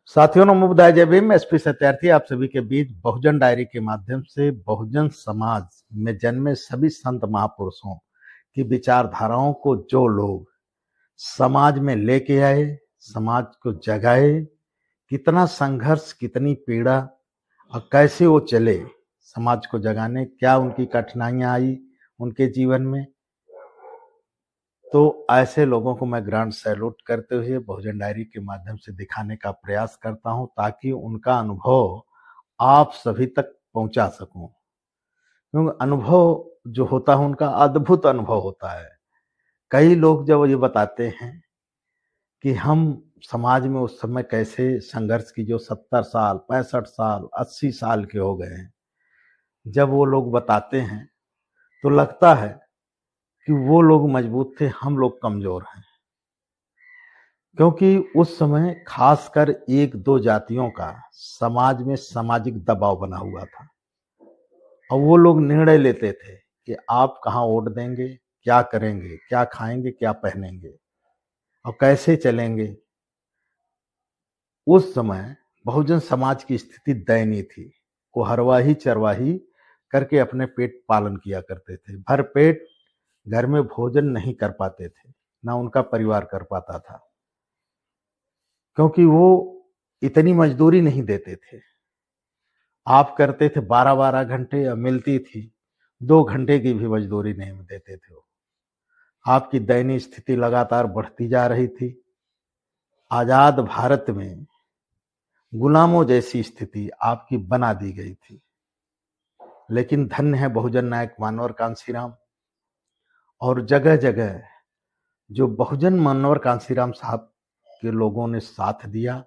साथियों नमोबुद्धाय जय भीम। एसपी सत्यार्थी आप सभी के बीच बहुजन डायरी के माध्यम से बहुजन समाज में जन्मे सभी संत महापुरुषों की विचारधाराओं को जो लोग समाज में लेके आए, समाज को जगाए, कितना संघर्ष, कितनी पीड़ा और कैसे वो चले समाज को जगाने, क्या उनकी कठिनाइयां आई उनके जीवन में, तो ऐसे लोगों को मैं ग्रांड सैल्यूट करते हुए बहुजन डायरी के माध्यम से दिखाने का प्रयास करता हूं ताकि उनका अनुभव आप सभी तक पहुंचा सकूं। क्योंकि अनुभव जो होता है उनका अद्भुत अनुभव होता है। कई लोग जब ये बताते हैं कि हम समाज में उस समय कैसे संघर्ष की, जो 70 साल 65 साल 80 साल के हो गए हैं, जब वो लोग बताते हैं तो लगता है कि वो लोग मजबूत थे, हम लोग कमजोर हैं। क्योंकि उस समय खासकर एक दो जातियों का समाज में सामाजिक दबाव बना हुआ था और वो लोग निर्णय लेते थे कि आप कहाँ वोट देंगे, क्या करेंगे, क्या खाएंगे, क्या पहनेंगे और कैसे चलेंगे। उस समय बहुजन समाज की स्थिति दयनीय थी। वो हरवाही चरवाही करके अपने पेट पालन किया करते थे। भर पेट घर में भोजन नहीं कर पाते थे, ना उनका परिवार कर पाता था, क्योंकि वो इतनी मजदूरी नहीं देते थे। आप करते थे 12-12 घंटे या मिलती थी 2 घंटे की भी मजदूरी नहीं देते थे। वो आपकी दयनीय स्थिति लगातार बढ़ती जा रही थी। आजाद भारत में गुलामों जैसी स्थिति आपकी बना दी गई थी। लेकिन धन्य है बहुजन नायक मानवर कांशीराम और जगह जगह जो बहुजन मानवर कांशीराम साहब के लोगों ने साथ दिया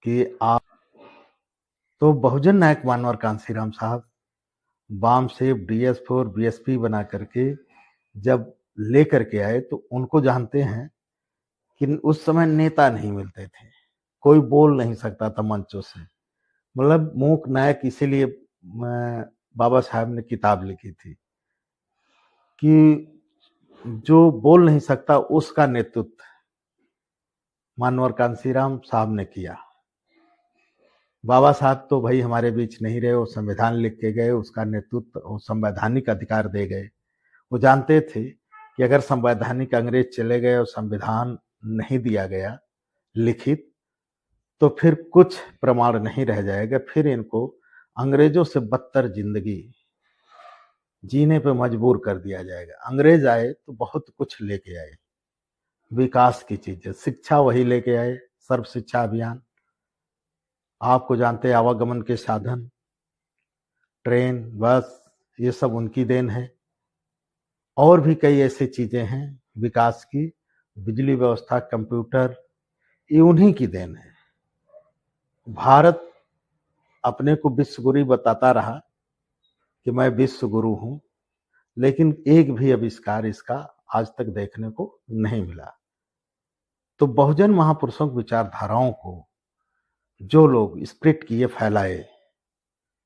कि आप, तो बहुजन नायक मानवर कांशीराम साहब बाम से DS4 BSP बना करके जब लेकर के आए तो उनको जानते हैं कि उस समय नेता नहीं मिलते थे, कोई बोल नहीं सकता था मंचों से। मतलब मूक नायक, इसीलिए बाबा साहब ने किताब लिखी थी कि जो बोल नहीं सकता उसका नेतृत्व मानवर कांशीराम साहब ने किया। बाबा साहब तो भाई हमारे बीच नहीं रहे, वो संविधान लिख के गए, उसका नेतृत्व और संवैधानिक अधिकार दे गए। वो जानते थे कि अगर संवैधानिक अंग्रेज चले गए और संविधान नहीं दिया गया लिखित, तो फिर कुछ प्रमाण नहीं रह जाएगा, फिर इनको अंग्रेजों से बदतर जिंदगी जीने पे मजबूर कर दिया जाएगा। अंग्रेज आए तो बहुत कुछ लेके आए, विकास की चीजें, शिक्षा वही लेके आए, सर्व शिक्षा अभियान, आपको जानते हैं, आवागमन के साधन, ट्रेन, बस, ये सब उनकी देन है। और भी कई ऐसी चीजें हैं विकास की, बिजली व्यवस्था, कंप्यूटर, ये उन्हीं की देन है। भारत अपने को विश्व गुरु बताता रहा कि मैं विश्व गुरु हूं, लेकिन एक भी आविष्कार इसका आज तक देखने को नहीं मिला। तो बहुजन महापुरुषों की विचारधाराओं को जो लोग स्प्रिट किए, फैलाए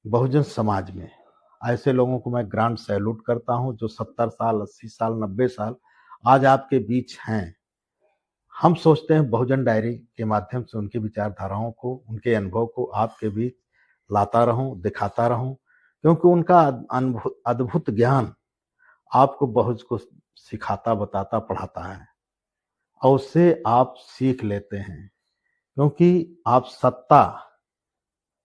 बहुजन समाज में, ऐसे लोगों को मैं ग्रांड सैल्यूट करता हूं, जो 70 साल 80 साल 90 साल आज आपके बीच हैं। हम सोचते हैं बहुजन डायरी के माध्यम से उनकी विचारधाराओं को, उनके अनुभव को आपके बीच लाता रहूं, दिखाता रहूं, क्योंकि उनका अद्भुत ज्ञान आपको बहुत कुछ सिखाता, बताता, पढ़ाता है और उससे आप सीख लेते हैं। क्योंकि आप सत्ता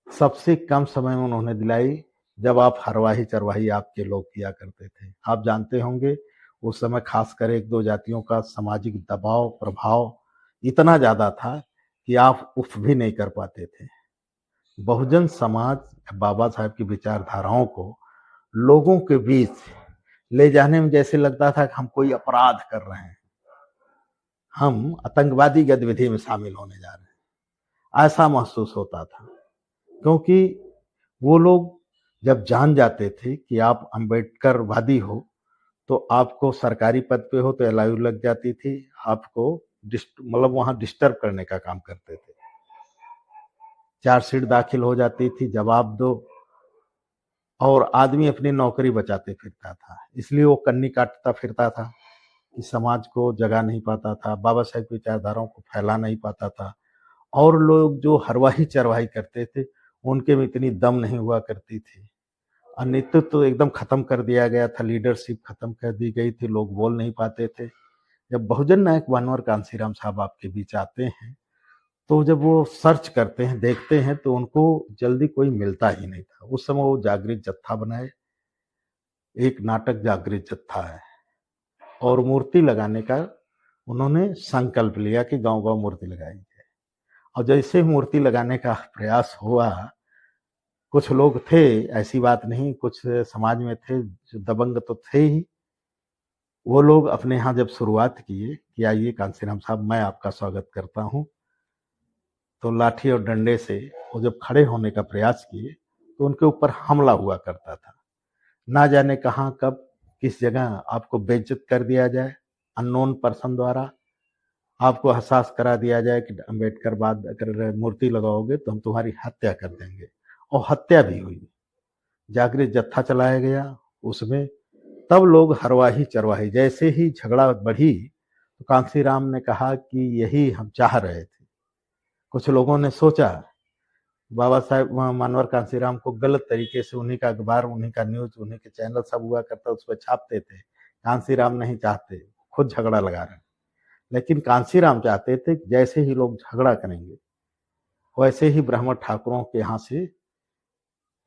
सबसे कम समय में उन्होंने दिलाई जब आप हरवाही चरवाही आपके लोग किया करते थे। आप जानते होंगे उस समय खासकर एक दो जातियों का सामाजिक दबाव, प्रभाव इतना ज्यादा था कि आप उफ भी नहीं कर पाते थे। बहुजन समाज बाबा साहब की विचारधाराओं को लोगों के बीच ले जाने में जैसे लगता था कि हम कोई अपराध कर रहे हैं, हम आतंकवादी गतिविधि में शामिल होने जा रहे हैं, ऐसा महसूस होता था। क्योंकि वो लोग जब जान जाते थे कि आप अम्बेडकरवादी हो, तो आपको सरकारी पद पे हो तो एलआईयू लग जाती थी, आपको मतलब वहां डिस्टर्ब करने का काम करते थे। चार्जशीट दाखिल हो जाती थी, जवाब दो, और आदमी अपनी नौकरी बचाते फिरता था। इसलिए वो कन्नी काटता फिरता था कि समाज को जगा नहीं पाता था, बाबा साहेब की विचारधाराओं को फैला नहीं पाता था और लोग जो हरवाही चरवाही करते थे उनके में इतनी दम नहीं हुआ करती थी, और नेतृत्व तो एकदम खत्म कर दिया गया था, लीडरशिप खत्म कर दी गई थी, लोग बोल नहीं पाते थे। जब बहुजन नायक वानर कांसीराम साहब आपके बीच आते हैं, तो जब वो सर्च करते हैं, देखते हैं, तो उनको जल्दी कोई मिलता ही नहीं था। उस समय वो जागृत जत्था बनाए, एक नाटक जागृत जत्था है, और मूर्ति लगाने का उन्होंने संकल्प लिया कि गांव गांव मूर्ति लगाएंगे। और जैसे मूर्ति लगाने का प्रयास हुआ, कुछ लोग थे, ऐसी बात नहीं, कुछ समाज में थे जो दबंग तो थे ही, वो लोग अपने यहाँ जब शुरुआत किए कि आइए कांसीराम साहब मैं आपका स्वागत करता हूँ, तो लाठी और डंडे से वो जब खड़े होने का प्रयास किए तो उनके ऊपर हमला हुआ करता था। ना जाने कहाँ कब किस जगह आपको बेइज्जत कर दिया जाए, अननोन पर्सन द्वारा आपको एहसास करा दिया जाए कि अम्बेडकर बाद अगर मूर्ति लगाओगे तो हम तुम्हारी हत्या कर देंगे, और हत्या भी हुई। जागृत जत्था चलाया गया उसमें, तब लोग हरवाही चरवाही, जैसे ही झगड़ा बढ़ी तो कांसीराम ने कहा कि यही हम चाह रहे थे। कुछ लोगों ने सोचा बाबा साहेब मानवर कांसीराम को गलत तरीके से, उन्हीं का अखबार, उन्हीं का न्यूज, उन्हीं के चैनल सब हुआ करता, उस पर छापते थे कांसीराम नहीं चाहते, खुद झगड़ा लगा रहे। लेकिन कांसीराम चाहते थे कि जैसे ही लोग झगड़ा करेंगे वैसे ही ब्राह्मण ठाकुरों के यहाँ से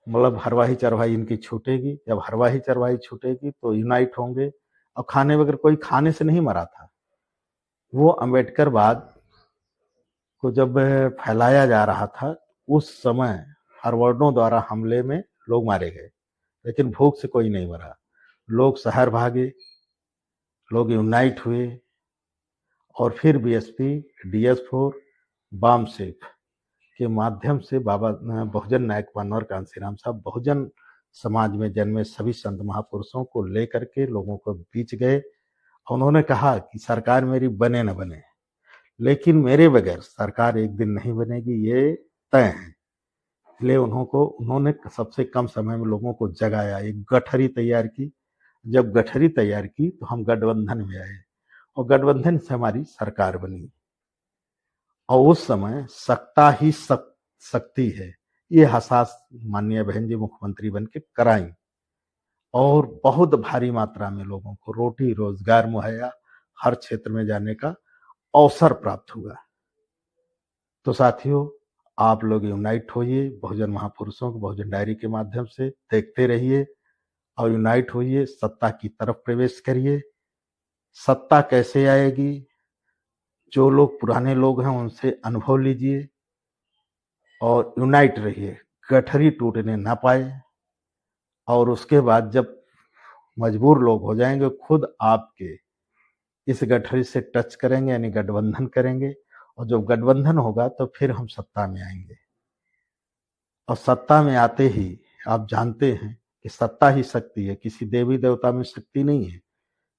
मतलब हरवाही चरवाही इनकी छूटेगी। जब हरवाही चरवाही छूटेगी तो यूनाइट होंगे। और खाने बगैर, कोई खाने से नहीं मरा था। वो अम्बेडकरवाद को जब फैलाया जा रहा था उस समय फॉरवर्डों द्वारा हमले में लोग मारे गए, लेकिन भूख से कोई नहीं मरा। लोग शहर भागे, लोग यूनाइट हुए, और फिर बीएसपी, DS4, बाम सेफ के माध्यम से बाबा बहुजन नायक वानर कांसीराम साहब बहुजन समाज में जन्मे सभी संत महापुरुषों को लेकर के लोगों को बीच गए। उन्होंने कहा कि सरकार मेरी बने न बने, लेकिन मेरे बगैर सरकार एक दिन नहीं बनेगी, ये तय है। इसलिए उन्होंने सबसे कम समय में लोगों को जगाया, एक गठरी तैयार की। जब गठरी तैयार की तो हम गठबंधन में आए, और गठबंधन से हमारी सरकार बनी। और उस समय सत्ता ही शक्ति है, ये एहसास माननीय बहन जी मुख्यमंत्री बन के कराई, और बहुत भारी मात्रा में लोगों को रोटी रोजगार मुहैया, हर क्षेत्र में जाने का अवसर प्राप्त हुआ। तो साथियों, आप लोग यूनाइट होइए, बहुजन महापुरुषों को बहुजन डायरी के माध्यम से देखते रहिए, और यूनाइट होइए, सत्ता की तरफ प्रवेश करिए। सत्ता कैसे आएगी? जो लोग पुराने लोग हैं उनसे अनुभव लीजिए और यूनाइट रहिए, गठरी टूटने ना पाए। और उसके बाद जब मजबूर लोग हो जाएंगे, खुद आपके इस गठरी से टच करेंगे, यानी गठबंधन करेंगे, और जब गठबंधन होगा तो फिर हम सत्ता में आएंगे। और सत्ता में आते ही आप जानते हैं कि सत्ता ही शक्ति है, किसी देवी देवता में शक्ति नहीं है।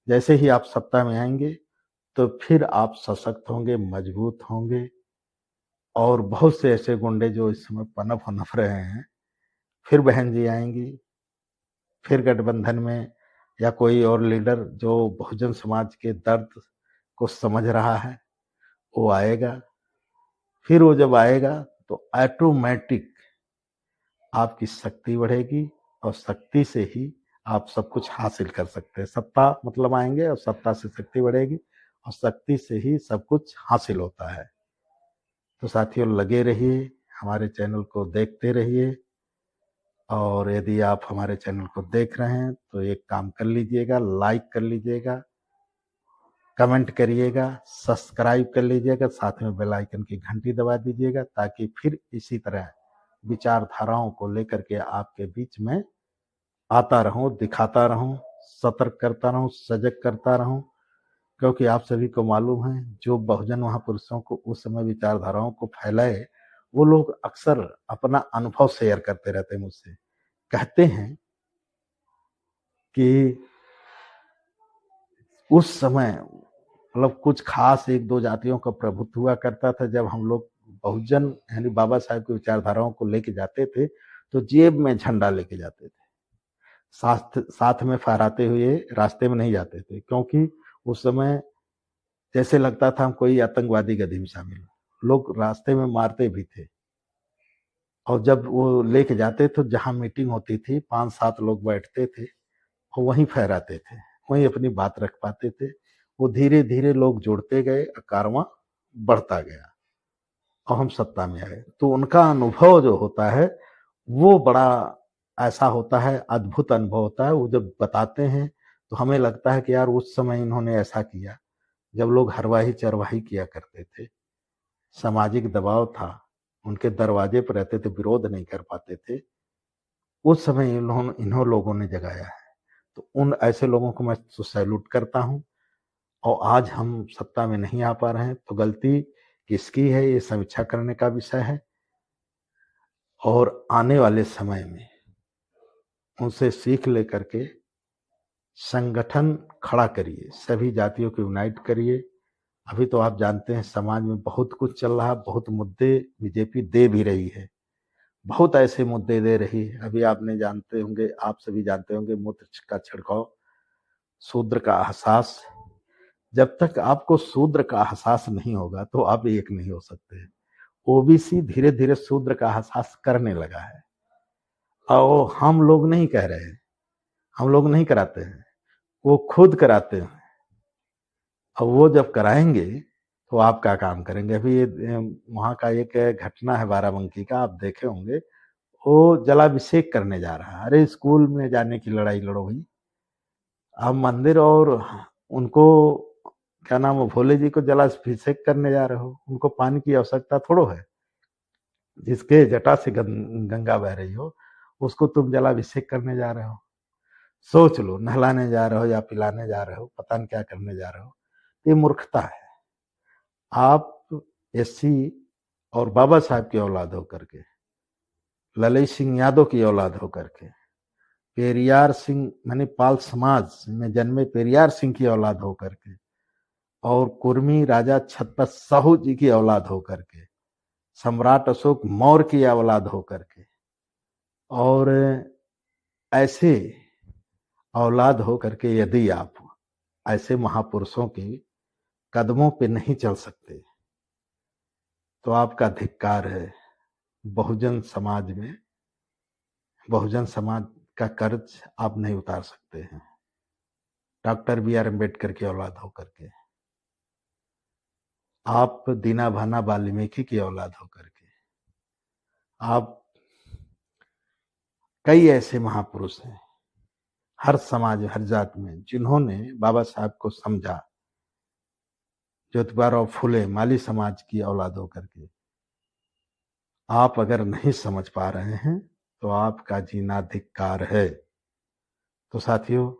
जैसे ही आप सत्ता में आएंगे तो फिर आप सशक्त होंगे, मजबूत होंगे। और बहुत से ऐसे गुंडे जो इस समय पनप रहे हैं, फिर बहन जी आएंगी, फिर गठबंधन में, या कोई और लीडर जो बहुजन समाज के दर्द को समझ रहा है वो आएगा। फिर वो जब आएगा तो ऑटोमेटिक आपकी शक्ति बढ़ेगी, और शक्ति से ही आप सब कुछ हासिल कर सकते हैं। सत्ता मतलब आएंगे, और सत्ता से शक्ति बढ़ेगी, और शक्ति से ही सब कुछ हासिल होता है। तो साथियों, लगे रहिए, हमारे चैनल को देखते रहिए। और यदि आप हमारे चैनल को देख रहे हैं तो एक काम कर लीजिएगा, लाइक कर लीजिएगा, कमेंट करिएगा, सब्सक्राइब कर लीजिएगा, साथ में बेल आइकन की घंटी दबा दीजिएगा, ताकि फिर इसी तरह विचारधाराओं को लेकर के आपके बीच में आता रहूं, दिखाता रहूं, सतर्क करता रहूं, सजग करता रहूं। क्योंकि आप सभी को मालूम है, जो बहुजन महापुरुषों को उस समय विचारधाराओं को फैलाए, वो लोग अक्सर अपना अनुभव शेयर करते रहते हैं मुझसे। कहते हैं कि उस समय मतलब कुछ खास एक दो जातियों का प्रभुत्व हुआ करता था। जब हम लोग बहुजन यानी बाबा साहेब की विचारधाराओं को लेके जाते थे तो जेब में झंडा लेके जाते थे, साथ में फहराते हुए रास्ते में नहीं जाते थे, क्योंकि उस समय जैसे लगता था हम कोई आतंकवादी गति में शामिल। लोग रास्ते में मारते भी थे। और जब वो लेके जाते तो जहाँ मीटिंग होती थी 5-7 लोग बैठते थे और वहीं फहराते थे, वहीं अपनी बात रख पाते थे। वो धीरे धीरे लोग जुड़ते गए, कारवां बढ़ता गया और हम सत्ता में आए। तो उनका अनुभव जो होता है वो बड़ा ऐसा होता है, अद्भुत अनुभव होता है। वो जब बताते हैं तो हमें लगता है कि यार उस समय इन्होंने ऐसा किया, जब लोग हरवाही चरवाही किया करते थे, सामाजिक दबाव था, उनके दरवाजे पर रहते थे, विरोध नहीं कर पाते थे, उस समय इन्हों लोगों ने जगाया है। तो उन ऐसे लोगों को मैं तो सैल्यूट करता हूँ। और आज हम सत्ता में नहीं आ पा रहे हैं तो गलती किसकी है, ये समीक्षा करने का विषय है। और आने वाले समय में उनसे सीख लेकर के संगठन खड़ा करिए, सभी जातियों को यूनाइट करिए। अभी तो आप जानते हैं समाज में बहुत कुछ चल रहा, बहुत मुद्दे बीजेपी दे भी रही है, बहुत ऐसे मुद्दे दे रही है। अभी आपने जानते होंगे, आप सभी जानते होंगे, मूत्र का छिड़काव, शूद्र का एहसास। जब तक आपको शूद्र का एहसास नहीं होगा तो आप एक नहीं हो सकते। ओबीसी धीरे धीरे शूद्र का एहसास करने लगा है और हम लोग नहीं कह रहे हैं, हम लोग नहीं कराते हैं, वो खुद कराते हैं। और वो जब कराएंगे तो आप क्या काम करेंगे। अभी वहां का एक घटना है बाराबंकी का, आप देखे होंगे, वो जलाभिषेक करने जा रहा है। अरे स्कूल में जाने की लड़ाई लड़ो भाई, आप मंदिर और उनको क्या नाम है, भोले जी को जलाभिषेक करने जा रहे हो। उनको पानी की आवश्यकता थोड़ो है, जिसके जटा से गंगा बह रही हो उसको तुम जलाभिषेक करने जा रहे हो। सोच लो, नहलाने जा रहे हो या पिलाने जा रहे हो, पता नहीं क्या करने जा रहे हो। ये मूर्खता है। आप एससी और बाबा साहब की औलाद होकर के, ललित सिंह यादव की औलाद होकर के, पेरियार सिंह माने पाल समाज में जन्मे पेरियार सिंह की औलाद होकर के, और कुर्मी राजा छत्रपति साहू जी की औलाद होकर के, सम्राट अशोक मौर्य की औलाद होकर के, और ऐसे औलाद होकर के यदि आप ऐसे महापुरुषों के कदमों पे नहीं चल सकते तो आपका धिक्कार है। बहुजन समाज में, बहुजन समाज का कर्ज आप नहीं उतार सकते हैं। Doctor B R. अम्बेडकर की औलाद होकर के, आप दीना भाना वाल्मीकि की औलाद होकर के, आप कई ऐसे महापुरुष हैं हर समाज, हर जात में, जिन्होंने बाबा साहब को समझा। ज्योतिबा फुले माली समाज की औलाद होकर के। आप अगर नहीं समझ पा रहे हैं तो आपका जीना धिक्कार है। तो साथियों,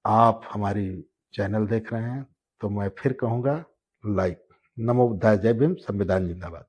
आप हमारी चैनल देख रहे हैं तो मैं फिर कहूंगा लाइक। नमो बुद्धाय, जय भीम, संविधान जिंदाबाद।